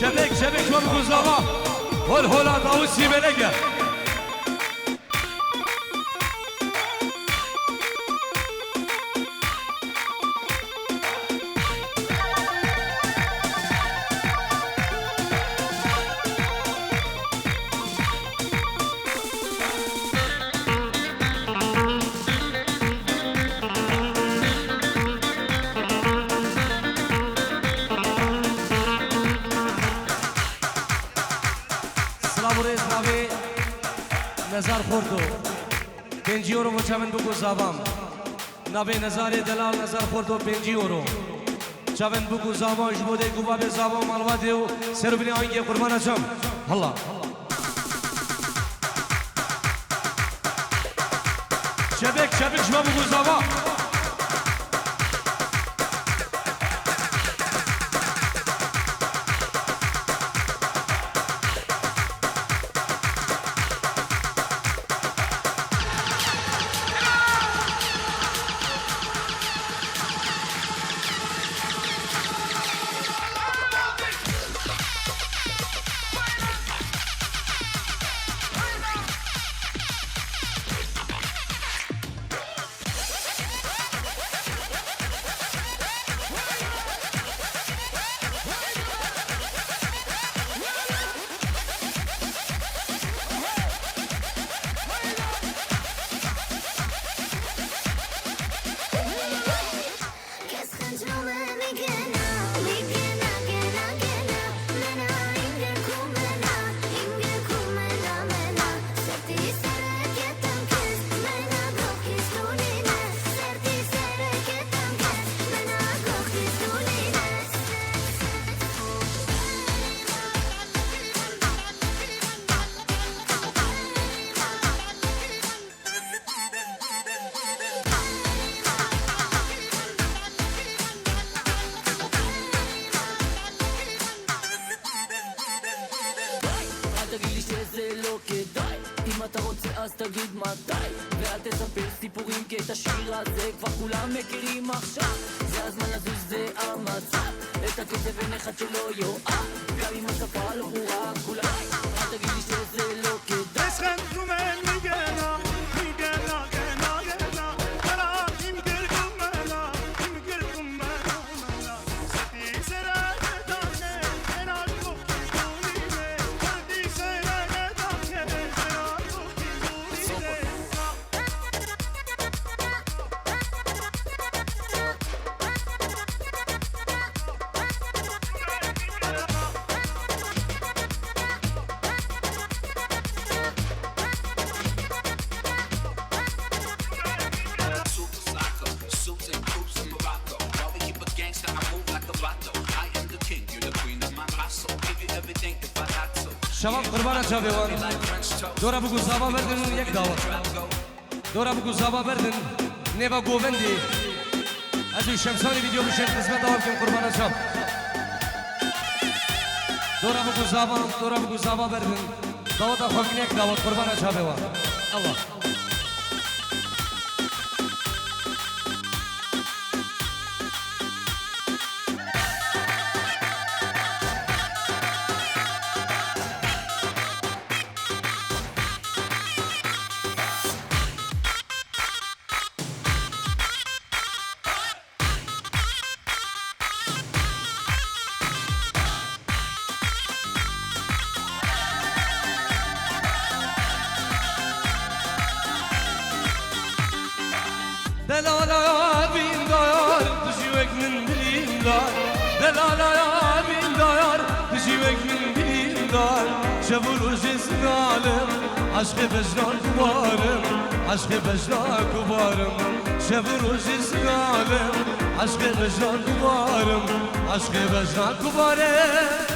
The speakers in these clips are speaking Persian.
شبك شبك وبغزاوة والهولا طاوسي بلقى نزار خوردو 5 یورو بچه من بگو زابام نبی نزار دلال نزار خوردو 5 یورو چه من بگو زابام جبوده گوبا به زابام الواده و سر بینی آینگه قربان اچم الله شبک شبک شما بگو زابام אז תגיד מתי ואל תספר סיפורים כי את השיר הזה כבר כולם מכירים עכשיו זה הזמן לזוז זה המצב את הקצב אין אחד שלא יואב גם אם השפה לא ברורה כולה אל תגיד לי שזה לא כדאי شباب قربانت شا بیوان دورا بگو زابا بردن یک داوت دورا بگو زابا بردن نیوا گووندی از این شمسانی ویدیو بشن قسمت داوت کن قربانت شا دورا بگو زابا بردن داوت خوکن یک داوت قربانت شا بیوان الله Delala bin dayar düşüvek min bilindar Delala bin dayar düşüvek min bilindar Şevuru jesnalim aşkı bejnar kubarım Aşkı bejnar kubarım Şevuru jesnalim aşkı bejnar kubarım Aşkı bejnar kubarım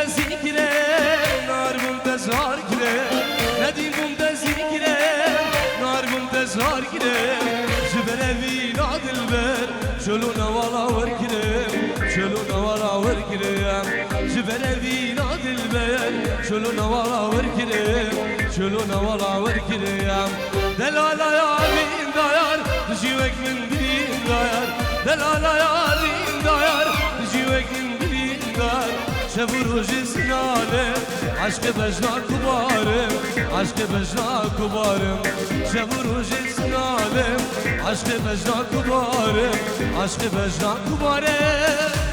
ذكرى نار منتظر كده نديم ذكرى نار منتظر كده جبري ناد البر شلونا ولا وركده شلونا ولا وركده جبري ناد البر شلونا ولا وركده شلونا ولا وركده دلالا يا بين داير تجيوك من بين داير دلالا يا بين داير تجيوك من بين داير شب روز سناله عشق بجنا كبارم عشق بجنا كبارم شب روز سناله عشق بجنا كبارم عشق بجنا كبارم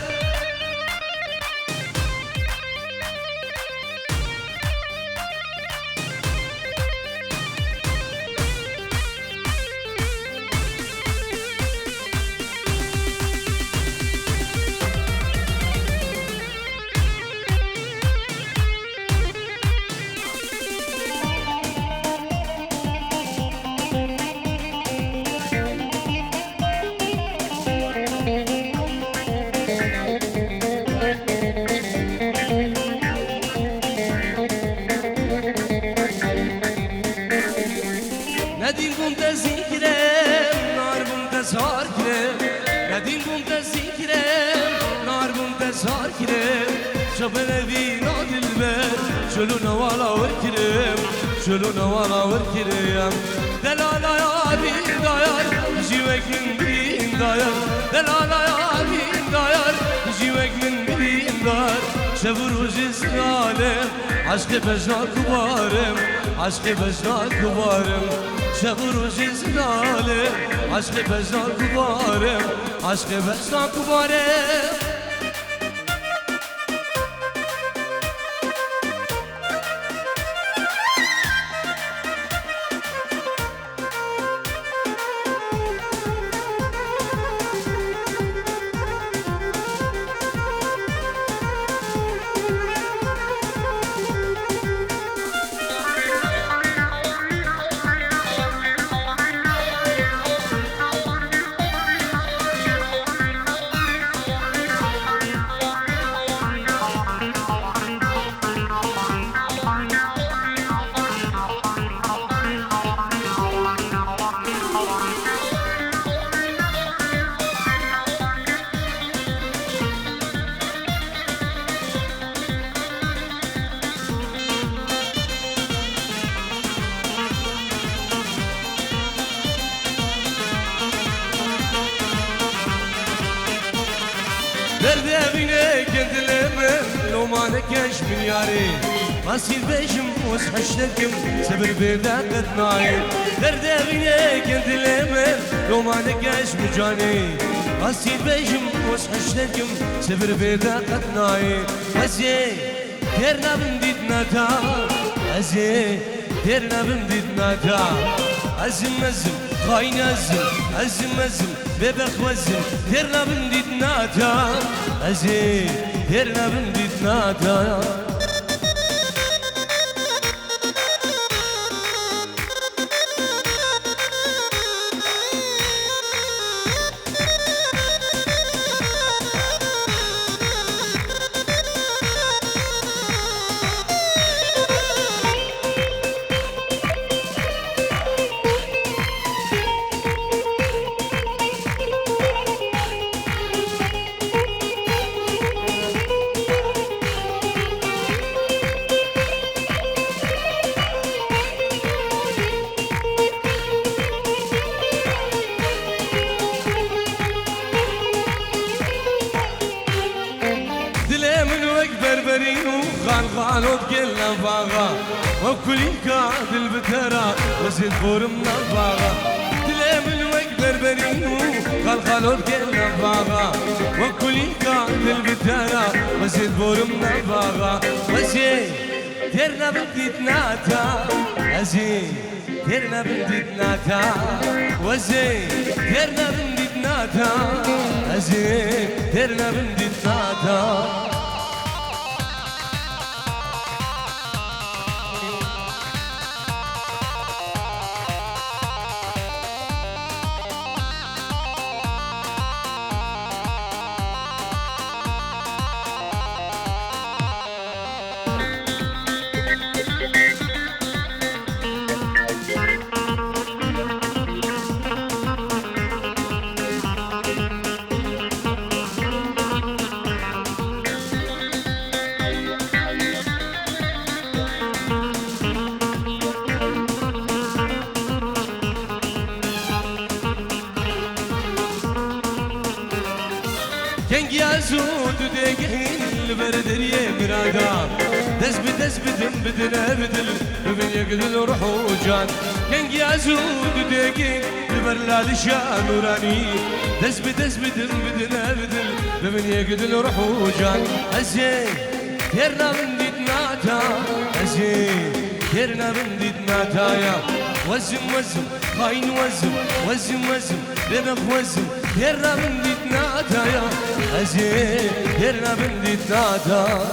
ندیم بوم ذکرم نار بوم تزار کرم ندیم بوم ذکرم نار بوم تزار کرم شبه نبی نادل بر شلو نوالا ور کرم شلو نوالا ور کرم دلالا یا بین دایر جیوک من بین دایر دلالا یا بین دایر جیوک من بین دایر شب روز سنالم عشق بجنا کبارم عشق بجنا کبارم شب روز زناله عشق بجنا كبارم عشق بجنا كبارم درد بینه کندلمه لومانه کش میاری مسیر بیشم وز هشتکم سبر بیرده قدنایی درد بینه کندلمه لومانه کش میجانی مسیر بیشم وز هشتکم سبر بیرده قدنایی ازی در نبم دید نتا ازی در نبم دید نتا ازم ازم خاين ازم ازم ازم ببخ وزم درنا بنديت ناتا ازي درنا بنديت ناتا بربرين خالو كلنا باغا وكل كاد البترا وزيد فور من باغا تلام الوك بربرين خالو كلنا باغا وكل كاد البترا وزيد فور من باغا وزيد درنا بديت ناتا وزيد درنا بديت ناتا وزيد درنا بديت ناتا وزيد درنا بديت ناتا زود دقين البردرية برادا دز بدنا بدل بمن يقدل روح وجان كنج يا زود دقين البرلال شان وراني دز بدنا بدل بمن يقدل روح وجان أزين يرنا من ديت ناتا أزين يرنا من ديت ناتا يا وزم خاين وزم بنخ وزم يرنا من ديت ناتا يا أزين يرنا من ديت ناتا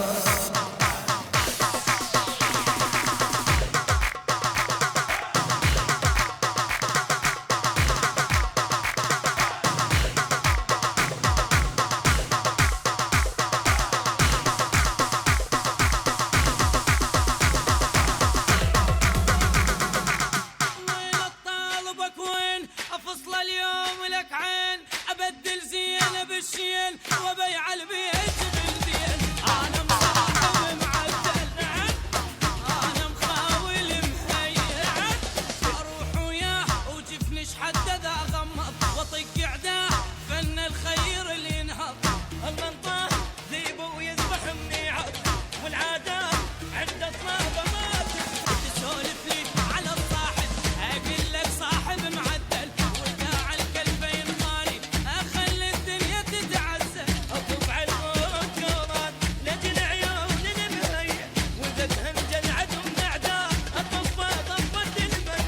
وبيع البيت بالدين انا مصمم معدل انا مخاول مهيئ اروح وياه وجفنش حدد اغمض واطق اعداه فن الخير اللي ينهض المنطق ذيب ويذبح منيعض والعادات عند الطلبه ما تسولف لي على الصاحب اقول لك صاحب معدل وقاع الكلب ينخالي اخلي الدنيا تتعزى اطب على المنكرات لجل عيون المهيئ واذا تهنجل عدو من اعداء اطفى طفت المن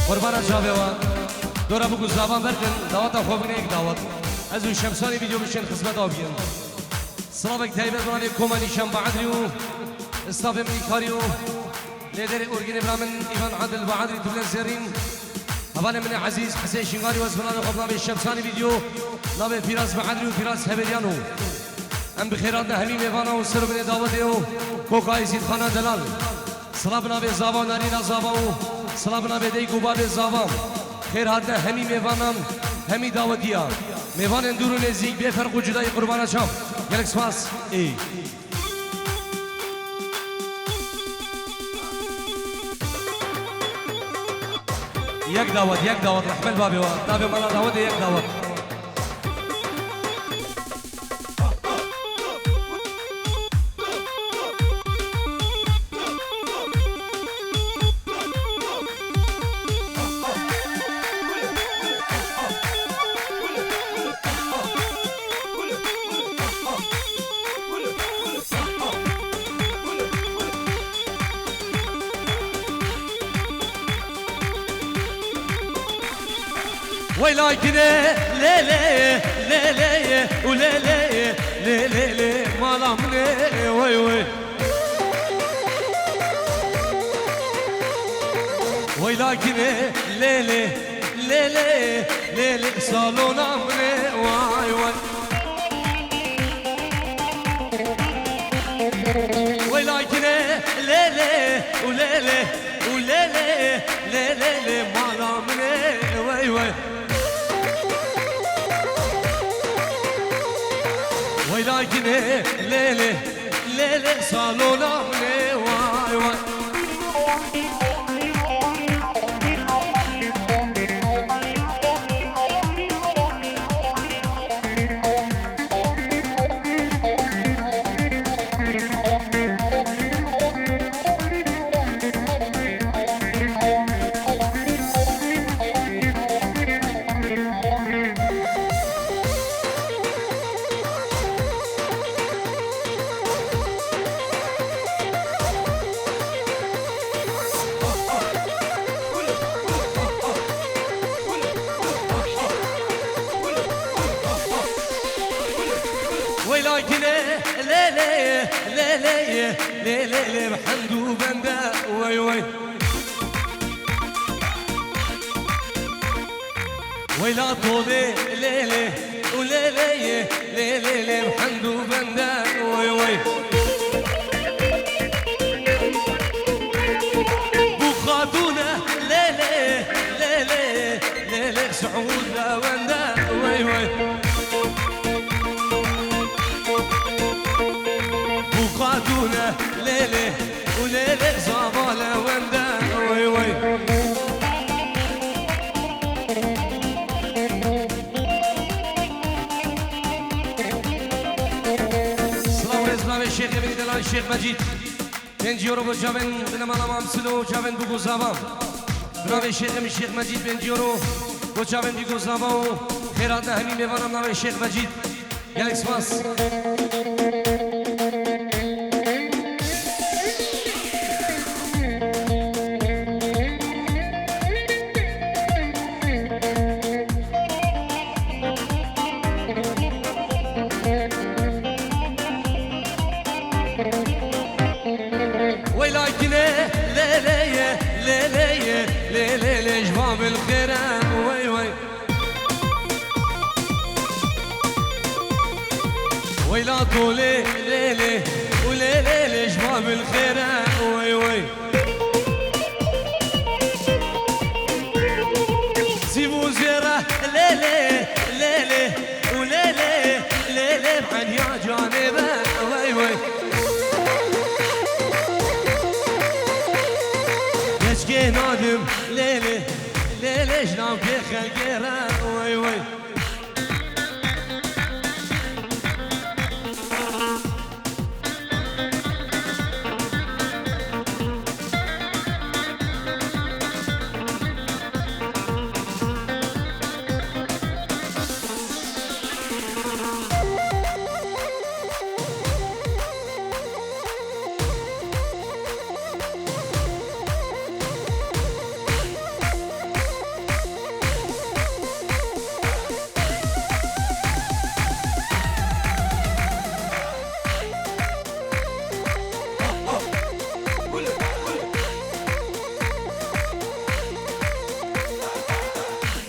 قربان جاوه دورا بگو زبان برکن دعوت خوب نیک دعوت از اون شمسانی ویدیو بشین خدمت آبیم سلامک تایبت برای کومانی شم بعدریو استاف میکاریو لیدر اورگین برامن ایوان عادل بعدری تبلن زرین حوالي من عزيز حسين شنغاري وزبران قبل نبي الشمساني فيديو نبي فراس بعدري وفراس هبليانو ام بخيراتنا همين ايفانا وسر من دعوته كوكا يزيد خانا دلال صلابنا بزابا نارينا زابا صلابنا بدي قباب زابا خير هاتنا همي ميوانم همي دعوتيا ميوان اندورو نزيك بفرق وجداي قربانا شام يلك سپاس اي یک دعوت رحمل بابي وطابي مالا دعوت یک دعوت ويلاكني ليلي ليلي وليلي ليلي مالامني وي وي ويلاكني ليلي ليلي ليلي صالون امني واي واي ويلاكني ليلي وليلي وليلي ليلي مالامني وي وي ويلاكني ليلي ليلي صالون امني واي واي ويلاكني ليلي ليلي ليلي بحمدو بندا وي وي ويلا طولي ليلي وليلي ليلي بحمدو بندا وي وي بخاتونا ليلي ليلي الشيخ ابن دلال الشيخ مجيد 5 يورو بجابن بنمالا مامسلو جابن بگو زابام جناب الشيخ مجيد 5 يورو بجابن بگو زابام خيرات همي ميوانم نام الشيخ مجيد گلک سپاس جواب الخير وي وي ويلا طولي ليلي وليلي جواب الخير وي وي سيبو زيرة ليلي ليلي وليلي ليلي بعد يا جانبه وي وي يشكي نادم ليلي ليلي جنام في خلقيرة وي وي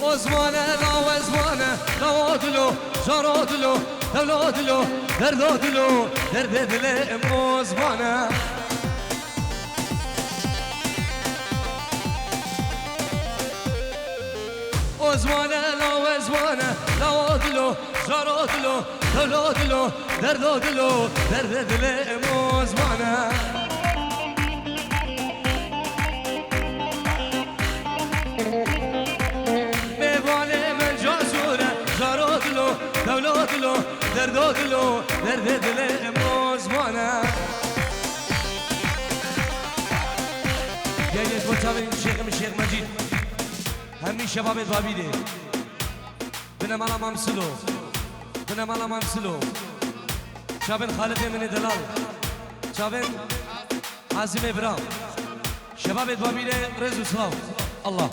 وزمانه لا وزمانه لا ودلو جرودلو دولودلو دردودلو درددلو وزمانه وزمانه لا وزمانه لا ودلو جرودلو دولودلو دردودلو درددلو وزمانه دولودلو دردودلو درددلو موزمانه جايز بوتشابين الشيخ مجيد همي شباب بابيده بنمالا مامسلو شابن خالد من دلال شابن عازم ابراهيم شباب بابيده رزو سلام الله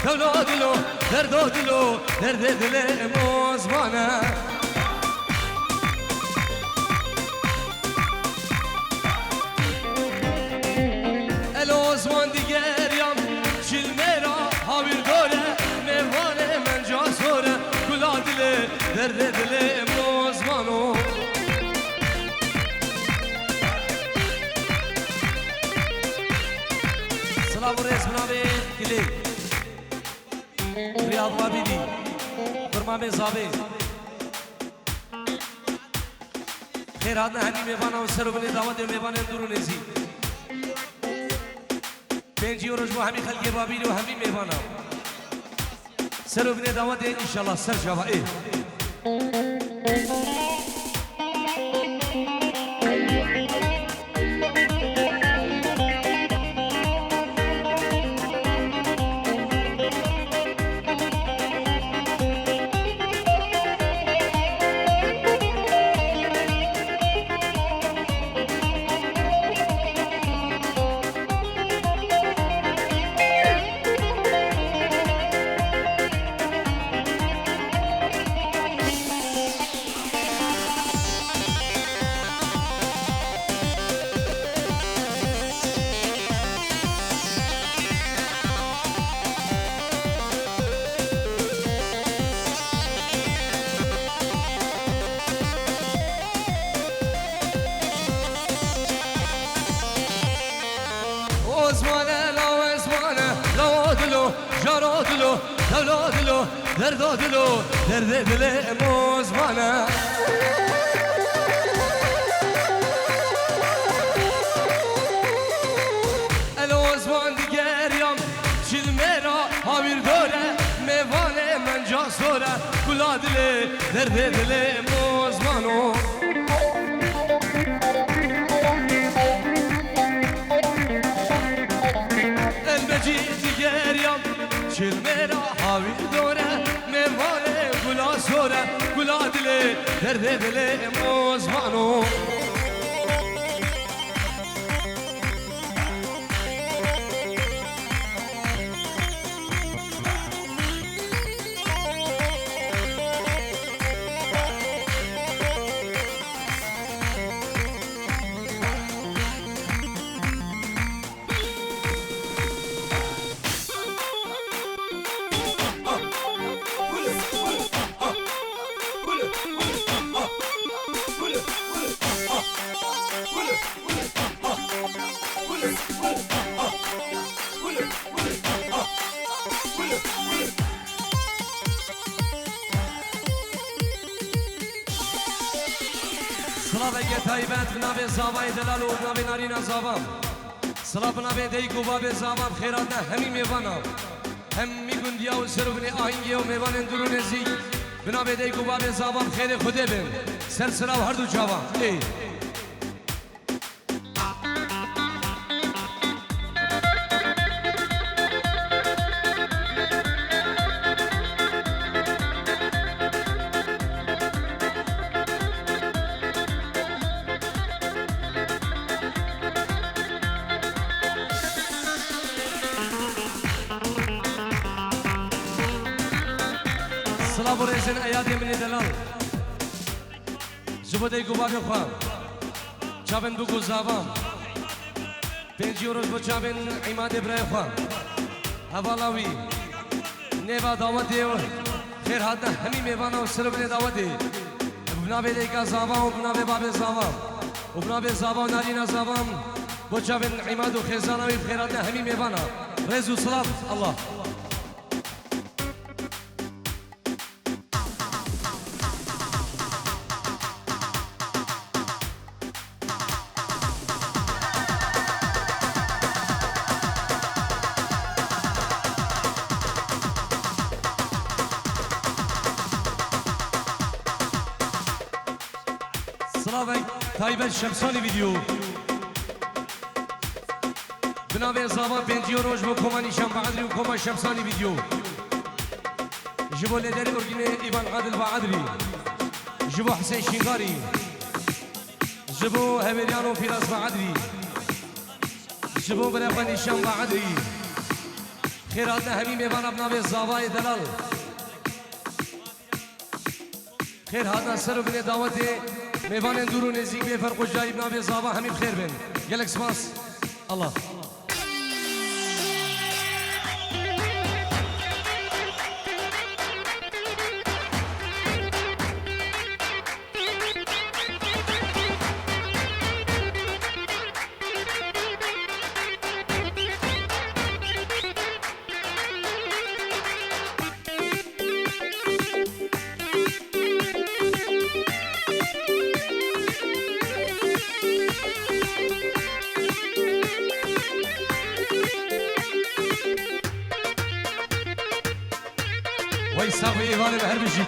دولودلو دردودلو درددلو موزمانه الوزمان دیگر یم چیل میرا حاویل داره میوانه من جا سوره کلا دل درددلو موزمانو سلام رئیس منابه کلی رياض وابدي برمامي زابي خير هذا هني ميبانا وسرو بني دعوت ميبانا اندرو نزي 5 يورو جو همي خلقي وابدي وهمي ميبانا سرو بني دعوت ان شاء الله سر جوا ايه دلو دلو دلو درد دلو درد دل موزمانه الوزمان دیگریم چیل میرا هاویر دوره میوانه من جا سوره کلا دل درد دل موزمانو البجی دیگریم چیل میرا هاویر دوره میوانه کلا سوره کلا دل درد دل موزمانو سلام تایبت بنابه زاوای دلال و بنابه نارینا زاوام سلام بنابه دیگو بابه زاوام خیرات نه همی میوانم همی گندیا و سربنی آهنگی و میوان درو نزیک بنابه دیگو بابه زاوام خیر خوده بین سر سلام هر دو جوام ای سلام ورزن ایادی منی دلال زبده گوباب خوام چابن بگو زاوام 5 روز با چابن عماد برای خوام حوالاوی نیوا دعوتی و خیر حد همی میوانه و سربن دعوتی بنابه دیگه زاوام و بنابه باب زاوام و بنابه زاوام نارینا زاوام با چابن عماد و خیزانوی خیرات همی میوانه رز و سلام الله سلام تایبت شمسانی ویدیو بنابه زاوان 5 روز با کمانی شمبعدری و کما شمسانی ویدیو جبو لیدری ارگینه ایوان عادل بعدری جبو حسین شینگاری جبو همیلیان و فیراز بعدری جبو برابانی شمبعدری خیرات همی میوان بنابه زاوای دلال خیر هادا سر بني دعوتي ميفان ندورو نزيك بفرق الجاي بنابي زابا همي بخير بن قالك سماس الله ويساوي إيوان بهربجي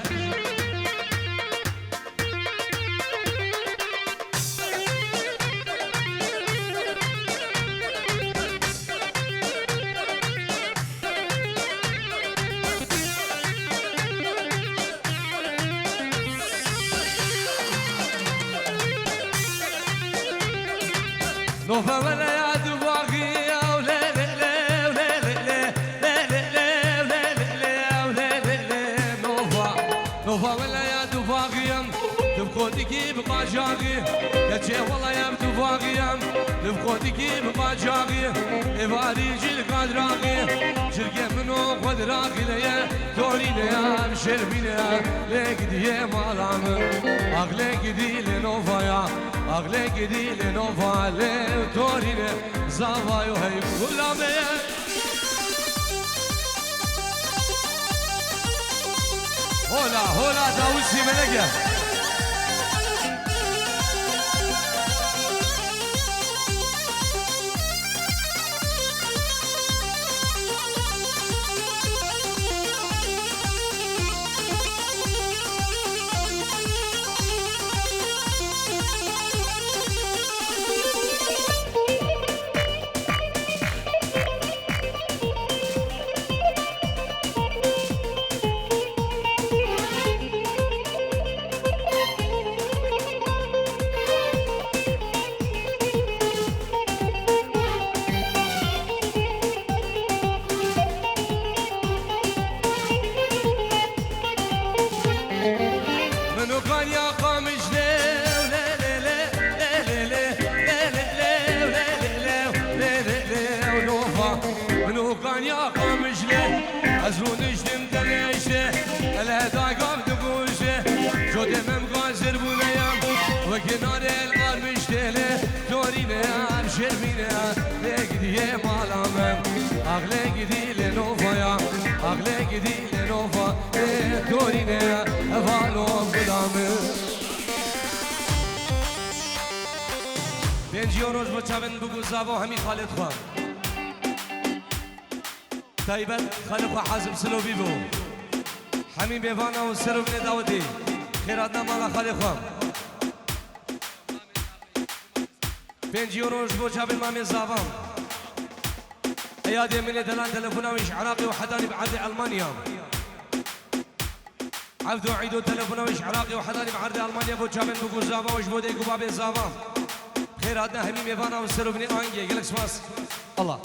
نوفا ولا يا دواغي دبخودي بماجاغي يا شي والله يا بدواغي دبخودي بماجاغي إفاري جيل قادراغي شرقي منو قدراغي ليا دوري ليا مشربينا ليك دي مالام أغلق دي لنوفايا أغلق دي لنوفا لي دوري لي زاوايو هي كلامي هولا هولا داوودی ملگه ازونش دم دلشه الهدا قام دبوشه جودم غازر بوليام وكنار الغار مشتله دورينا شرمينا لقدي مالام اغلى قدي لنوفا اغلى قدي لنوفا دورينا فالو غلام بنجيوروز بچاون بگو زابو همي خالد خان تايبت خلق حازم سلوبي بو حميم بيفانا وسرو بن داودي خيراتنا مالا خالد خان بنجي يوروش بو جابن مامي زافام ايادي من دلان تلفونا ويش عراقي وحداني بعرض المانيا عبدو عيدو تلفونا ويش عراقي وحداني بعرض المانيا بو جابن بو زافا وش بو ديكو بابي زافام خيراتنا حميم بيفانا وسرو بن انجي قلق سماس الله